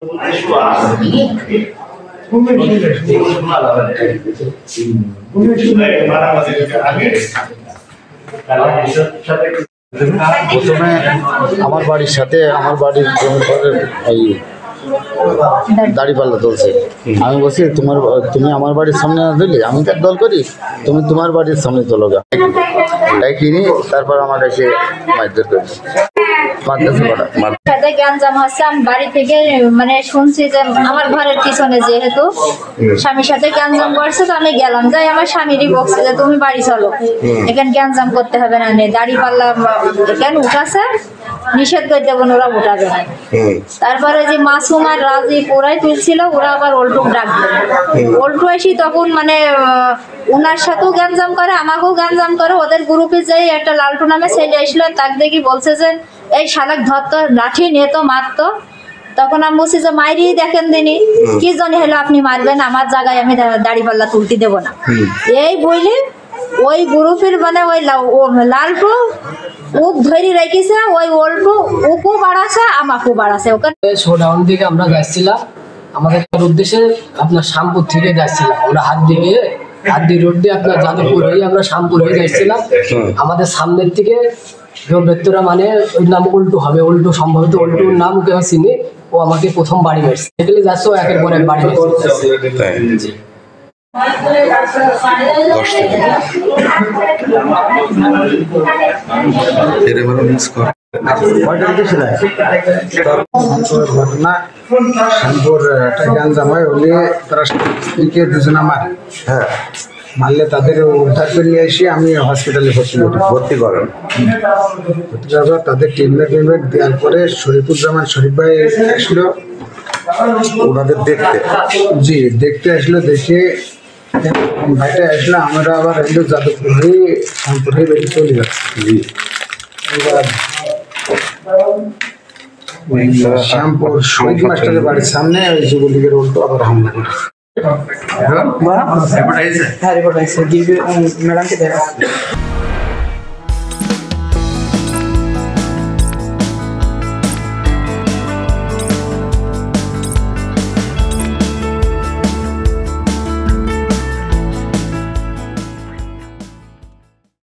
প্রথমে আমার বাড়ির সাথে আমার বাড়ির এই দাড়িপাল্লা চলছে। আমি বলছি তুমি আমার বাড়ির সামনে না দিলি, আমি তার দল করি, তুমি তোমার বাড়ির সামনে চলো গা। তাই কিনি, তারপর আমার এসে মারধর করছে। সাথে গ্যাঞ্জাম হচ্ছে, আমি বাড়ি থেকে মানে শুনছি যে আমার ঘরের পিছনে যেহেতু স্বামীর সাথে গ্যাঞ্জাম করছে, তো আমি গেলাম, যাই আমার স্বামীরই বলছে যে তুমি বাড়ি চলো, এখানে গ্যাঞ্জাম করতে হবে না, দাড়ি পাল্লা এখানে উঠাছে, নিষেধ করে দেবো, ওরা উঠাবে না। তারপরে যে মাসুম আর রাজীব ওরাই তুলছিল, ওরা আবার ওল্টুক ডাকবে, ওল্টু এসি তখন মানে ওনার সাথেও গ্যাঞ্জাম করে, আমাকেও গ্যাঞ্জাম করে। ওদের গ্রুপে যাই একটা লালটু নামে ছেলে আসলো, তাক দেখি বলছে যে এই শালাক ধরতো, লাঠি নিয়ে তো মারতো। তখন আমি বলছি যে মাইরি দেখেন দিনি, কি জানি হলো আপনি মারবেন, আমার জায়গায় আমি দাড়ি পাল্লা তুলতে দেবো না। এই বইলে ওই গ্রুপের মানে ওই লালটু ও ধরে রেখেছে, ওই ওল্টু ওকেও বাড়াছে আমাকেও বাড়াছে। ওখানে শোডাউন থেকে আমরা যাচ্ছিলাম, আমাদের উদ্দেশ্যে আপনার শ্যামপুর থেকে যাচ্ছিলাম, আমরা হাতদি রোড দিয়ে আপনার যাদবপুর হয়ে আমরা শ্যামপুর হয়ে যাচ্ছিলাম। আমাদের সামনের থেকে ব্যক্তিরা মানে ওই নাম উল্টু হবে, উল্টু সম্ভবত উল্টুর নাম ওকে আমি চিনি, ও আমাকে প্রথম বাড়ি মেরেছে। সেগুলি যাচ্ছে, ও একের পর এক বাড়ি মেরেছে। ঘটনা শ্যামপুর একটা গ্যাঞ্জাম হয়, হলে তারা স্ত্রীকে দুজনা মারে। হ্যাঁ, মারলে তাদের উদ্ধার করে নিয়ে এসে আমি হসপিটালে ভর্তি করেন। তাদের ট্রিটমেন্ট দেওয়ার পরে শরীফুজ্জামান শরীফ ভাই আসলো ওনাদের দেখতে। জি, দেখতে আসলো, দেখে ভাইটা আসলো, আমরা আবার এলো যাদবপুর হয়ে শ্যামপুর হয়ে বেরিয়ে চলে যাচ্ছি। জি, এবার শ্যামপুর শহীদ মাস্টারের বাড়ির সামনে ওই যুবলীগের উল্টো আবার হামলা করে। রিপোর্ট আইছে ম্যাডামকে দেখা